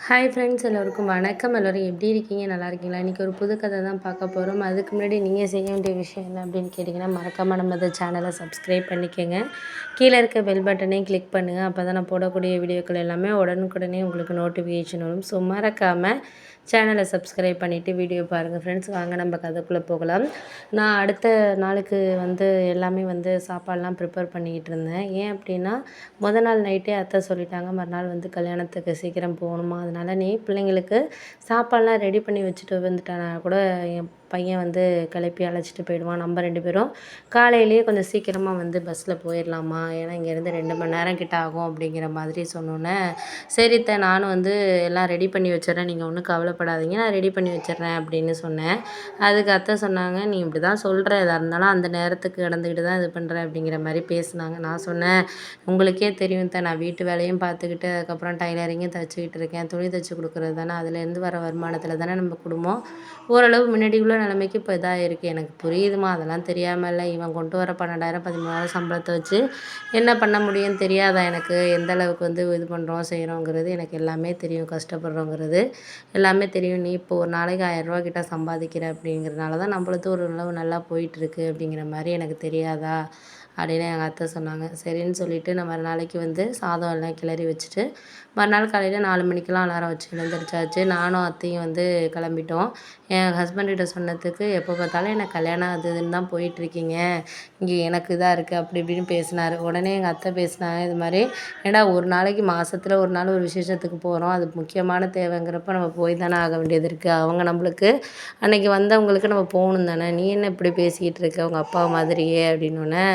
Hi friends, எல்லோருக்கும் வணக்கம். எல்லோரும் எப்படி இருக்கீங்க? நல்லா இருக்கீங்களா? இன்றைக்கி ஒரு புது கதை தான் பார்க்க போகிறோம். அதுக்கு முன்னாடி நீங்கள் செய்ய வேண்டிய விஷயம் என்ன அப்படின்னு கேட்டிங்கன்னா, மறக்காமல் நம்ம இந்த சேனலை சப்ஸ்கிரைப் பண்ணிக்கோங்க. கீழே இருக்க பெல் பட்டனையும் கிளிக் பண்ணுங்கள். அப்போ தான் நான் போடக்கூடிய வீடியோக்கள் எல்லாமே உடனுக்குடனே உங்களுக்கு நோட்டிஃபிகேஷன் வரும். ஸோ மறக்காமல் சேனலை சப்ஸ்கிரைப் பண்ணிவிட்டு வீடியோ பாருங்கள் ஃப்ரெண்ட்ஸ். வாங்க நம்ம கதைக்குள்ளே போகலாம். நான் அடுத்த நாளுக்கு எல்லாமே சாப்பாடெலாம் ப்ரிப்பேர் பண்ணிக்கிட்டு இருந்தேன். ஏன் அப்படின்னா, நாள் நைட்டே அத்தை சொல்லிட்டாங்க, மறுநாள் கல்யாணத்துக்கு சீக்கிரம் போகணுமா, அதனால் நீ பிள்ளைங்களுக்கு சாப்பாடெலாம் ரெடி பண்ணி வச்சுட்டு வந்துட்டானா கூட என் பையன் கிளப்பி அழைச்சிட்டு போயிடுவான். நம்ம 2 பேரும் காலையிலேயே கொஞ்சம் சீக்கிரமாக பஸ்ஸில் போயிடலாமா, ஏன்னா இங்கேருந்து 2 மணி நேரம் கிட்ட ஆகும் அப்படிங்கிற மாதிரி சொன்னோன்னே, சரித்த நானும் எல்லாம் ரெடி பண்ணி வச்சிடறேன், நீங்கள் ஒன்றும் கவலைப்படாதீங்க, நான் ரெடி பண்ணி வச்சிடுறேன் அப்படின்னு சொன்னேன். அதுக்கு அத்தை சொன்னாங்க, நீ இப்படி தான் சொல்கிற, எதாக இருந்தாலும் அந்த நேரத்துக்கு கடந்துக்கிட்டு தான் இது பண்ணுறேன் அப்படிங்கிற மாதிரி பேசினாங்க. நான் சொன்னேன், உங்களுக்கே தெரியும் நான் வீட்டு வேலையும் பார்த்துக்கிட்டு அதுக்கப்புறம் டைலரிங்கும் தைச்சிக்கிட்டு இருக்கேன், துணி தைச்சி கொடுக்குறது தானே, அதுலேருந்து வர வருமானத்தில் தானே நம்ம குடும்பம் ஓரளவு முன்னாடி உள்ள நிலைமைக்கு இப்போ இதாக இருக்குது. எனக்கு புரியுதுமா, அதெல்லாம் தெரியாமல் இல்லை, இவன் கொண்டு வர 12,000 13,000 சம்பளத்தை வச்சு என்ன பண்ண முடியும்னு தெரியாதா எனக்கு, எந்த அளவுக்கு இது பண்ணுறோம் செய்கிறோங்கிறது எனக்கு எல்லாமே தெரியும், கஷ்டப்படுறோங்கிறது எல்லாமே தெரியும். நீ இப்போ ஒரு நாளைக்கு 1000 ரூபா கிட்ட சம்பாதிக்கிற அப்படிங்கிறதுனால தான் நம்மளுக்கு ஒரு அளவு நல்லா போயிட்டுருக்கு அப்படிங்கிற மாதிரி எனக்கு தெரியாதா அப்படின்னு எங்கள் அத்தை சொன்னாங்க. சரின்னு சொல்லிவிட்டு நான் மறுநாளைக்கு சாதம் எல்லாம் கிளறி வச்சுட்டு மறுநாள் காலையில் 4 மணிக்கெலாம் அலாரம் வச்சு எழுந்திரிச்சாச்சு. நானும் அத்தையும் கிளம்பிட்டோம். என் ஹஸ்பண்ட்கிட்ட சொன்னதுக்கு, எப்போ பார்த்தாலும் எனக்கு கல்யாணம் அது இதுன்னு தான் போயிட்டுருக்கீங்க, இங்கே எனக்கு இதாக இருக்குது அப்படி இப்படின்னு பேசினார். உடனே எங்கள் அத்தை பேசினாங்க, இது மாதிரி ஏன்னா ஒரு நாளைக்கு மாதத்தில் ஒரு நாள் ஒரு விசேஷத்துக்கு போகிறோம், அது முக்கியமான தேவைங்கிறப்ப நம்ம போய் தானே ஆக வேண்டியது இருக்குது, அவங்க நம்மளுக்கு அன்றைக்கி வந்தவங்களுக்கு நம்ம போகணும் தானே, நீ என்ன இப்படி பேசிக்கிட்டு இருக்க அவங்க அப்பா மாதிரியே அப்படின்னோடனே,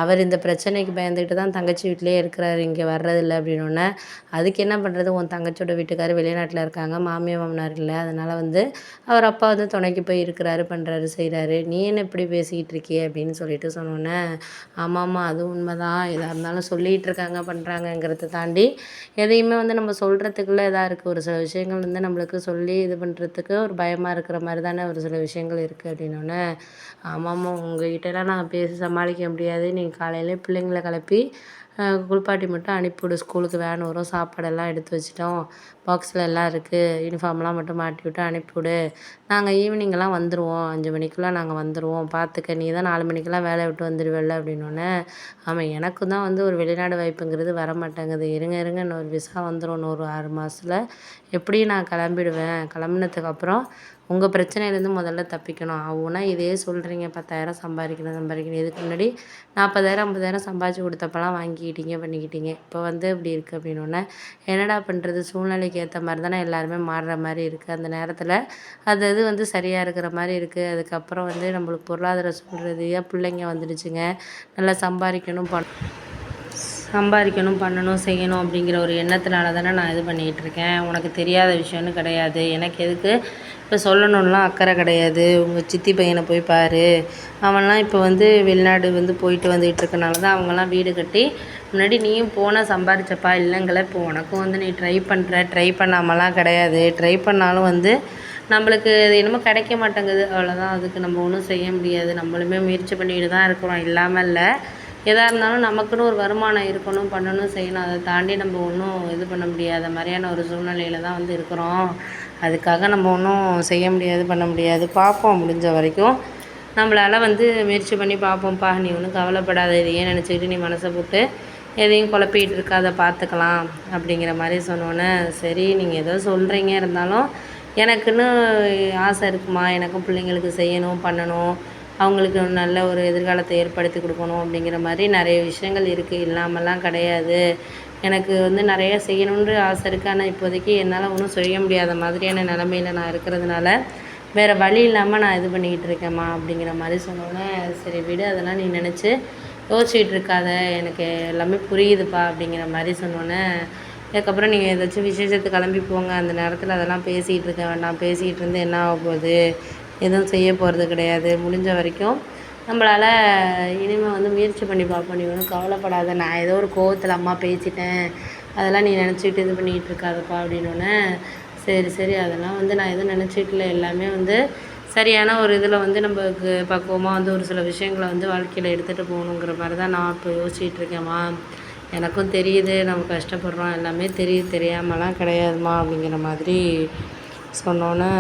அவர் இந்த பிரச்சனைக்கு பயந்துக்கிட்டு தான் தங்கச்சி வீட்டிலேயே இருக்கிறாரு, இங்கே வர்றதில்லை அப்படின்னோடனே, அதுக்கு என்ன பண்ணுறது, உன் தங்கச்சியோட வீட்டுக்காரர் வெளிநாட்டில் இருக்காங்க, மாமியார் மாமனார் இல்லை, அதனால் அவர் அப்பா துணைக்கு போய் இருக்கிறாரு, பண்ணுறாரு செய்கிறாரு, நீ என்ன இப்படி பேசிக்கிட்டு இருக்கியே அப்படின்னு சொல்லிட்டு சொன்னோன்னே, ஆமாம்மா அது உண்மைதான், எதாக இருந்தாலும் சொல்லிகிட்டு இருக்காங்க பண்ணுறாங்கங்கிறத தாண்டி எதையுமே நம்ம சொல்கிறதுக்குள்ளே இதாக இருக்குது, ஒரு சில விஷயங்கள் நம்மளுக்கு சொல்லி இது பண்ணுறதுக்கு ஒரு பயமாக இருக்கிற மாதிரி தானே ஒரு சில விஷயங்கள் இருக்குது அப்படின்னோடனே, ஆமாம்மா உங்ககிட்டலாம் நான் பேசி சமாளிக்க முடியாது, நீங்கள் காலையிலே பிள்ளைங்களை கிளப்பி குளிப்பாட்டி மட்டும் அனுப்பிவிடு, ஸ்கூலுக்கு வேன் வரும், சாப்பாடெல்லாம் எடுத்து வச்சிட்டோம், பாக்ஸில் எல்லாம் இருக்குது, யூனிஃபார்ம்லாம் மட்டும் மாட்டி விட்டு அனுப்பிவிடு, நாங்கள் ஈவினிங்கெல்லாம் வந்துடுவோம், 5 மணிக்கெலாம் நாங்கள் வந்துடுவோம், பார்த்துக்க, நீ தான் 4 மணிக்கெலாம் வேலையை விட்டு வந்துடுவேல்ல அப்படின்னோடனே, ஆமாம் எனக்கும் தான் ஒரு வெளிநாடு வாய்ப்புங்கிறது வர மாட்டேங்குது, இருங்க இன்னொரு விசா வந்துடும், இன்னொரு 6 மாதத்தில் எப்படியும் நான் கிளம்பிடுவேன், கிளம்புனதுக்கப்புறம் உங்கள் பிரச்சனையிலேருந்து முதல்ல தப்பிக்கணும், ஆகுனா இதே சொல்கிறீங்க, 10,000 சம்பாதிக்கணும், இதுக்கு முன்னாடி 40,000 50,000 சம்பாதிச்சு கொடுத்தப்பெல்லாம் வாங்கிக்கிட்டீங்க பண்ணிக்கிட்டீங்க, இப்போ இப்படி இருக்குது அப்படின்னோடனே, என்னடா பண்ணுறது, சூழ்நிலைக்கு ஏற்ற மாதிரி தானே எல்லாருமே மாறுற மாதிரி இருக்குது, அந்த நேரத்தில் அது இது சரியாக இருக்கிற மாதிரி இருக்குது, அதுக்கப்புறம் நம்மளுக்கு பொருளாதார சூழ்நிலையாக பிள்ளைங்க வந்துடுச்சுங்க, நல்லா சம்பாதிக்கணும் பண்ணணும் செய்யணும் அப்படிங்கிற ஒரு எண்ணத்தினால தானே நான் இது பண்ணிக்கிட்டு இருக்கேன், உனக்கு தெரியாத விஷயம்னு கிடையாது, எனக்கு எதுக்கு இப்போ சொல்லணும்லாம் அக்கறை கிடையாது, உங்கள் சித்தி பையனை போய் பாரு, அவன்லாம் இப்போ வெளிநாடு போயிட்டு வந்துகிட்டு இருக்கனால தான் அவங்களாம் வீடு கட்டி, முன்னாடி நீயும் போனால் சம்பாரிச்சப்பா இல்லைங்கள, இப்போ உனக்கும் நீ ட்ரை பண்ணாமலாம் கிடையாது, ட்ரை பண்ணாலும் நம்மளுக்கு அது என்னமோ கிடைக்க மாட்டேங்குது, அவ்வளோதான், அதுக்கு நம்ம ஒன்றும் செய்ய முடியாது, நம்மளுமே முயற்சி பண்ணிக்கிட்டு தான் இருக்கிறோம், இல்லாமல் இல்லை, எதாக இருந்தாலும் நமக்குன்னு ஒரு வருமானம் இருக்கணும், பண்ணணும், செய்யணும், அதை தாண்டி நம்ம ஒன்றும் இது பண்ண முடியாத மாதிரியான ஒரு சூழ்நிலையில் தான் இருக்கிறோம், அதுக்காக நம்ம ஒன்றும் செய்ய முடியாது பண்ண முடியாது, பார்ப்போம் முடிஞ்ச வரைக்கும் நம்மளால் முயற்சி பண்ணி பார்ப்போம்ப்பா, நீ ஒன்றும் கவலைப்படாத, இதையே நினச்சிக்கிட்டு நீ மனசை போட்டு எதையும் குழப்பிகிட்டு இருக்காத, பார்த்துக்கலாம் அப்படிங்கிற மாதிரி சொன்னோன்னே, சரி நீங்கள் ஏதோ சொல்கிறீங்க, இருந்தாலும் எனக்குன்னு ஆசை இருக்குமா, எனக்கும் பிள்ளைங்களுக்கு செய்யணும் பண்ணணும், அவங்களுக்கு நல்ல ஒரு எதிர்காலத்தை ஏற்படுத்தி கொடுக்கணும் அப்படிங்கிற மாதிரி நிறைய விஷயங்கள் இருக்குது, இல்லாமலாம் கிடையாது, எனக்கு நிறைய செய்யணுன்ற ஆசை இருக்குது, ஆனால் இப்போதைக்கு என்னால் ஒன்றும் செய்ய முடியாத மாதிரியான நிலமையில நான் இருக்கிறதுனால வேறு வழி இல்லாமல் நான் இது பண்ணிக்கிட்டு இருக்கேம்மா அப்படிங்கிற மாதிரி சொன்னோன்னே, சரி விடு, அதெல்லாம் நீ நினச்சி யோசிச்சுட்டு இருக்காத, எனக்கு எல்லாமே புரியுதுப்பா அப்படிங்கிற மாதிரி சொன்னோன்னே, அதுக்கப்புறம் நீங்கள் ஏதாச்சும் விசேஷத்துக்கு கிளம்பி போங்க, அந்த நேரத்தில் அதெல்லாம் பேசிகிட்டு இருக்க வேண்டாம், பேசிகிட்டு இருந்து என்ன ஆக போகுது, எதுவும் செய்ய போகிறது கிடையாது, முடிஞ்ச வரைக்கும் நம்மளால் இனிமேல் முயற்சி பண்ணி பார்ப்போம், நீ ஒன்றும் கவலைப்படாத, நான் ஏதோ ஒரு கோவத்தில் அம்மா பேசிட்டேன், அதெல்லாம் நீ நினச்சிக்கிட்டு இது பண்ணிகிட்டு இருக்காதப்பா அப்படின்னோடனே, சரி அதெல்லாம் நான் எதுவும் நினச்சிக்கல, எல்லாமே சரியான ஒரு இதில் நமக்கு பக்குவமாக ஒரு சில விஷயங்களை வாழ்க்கையில் எடுத்துகிட்டு போகணுங்கிற மாதிரி தான் நான் இப்போ யோசிச்சுட்டு இருக்கேம்மா, எனக்கும் தெரியுது நம்ம கஷ்டப்படுறோம், எல்லாமே தெரியுது, தெரியாமலாம் கிடையாதும்மா அப்படிங்கிற மாதிரி சொன்னோன்னே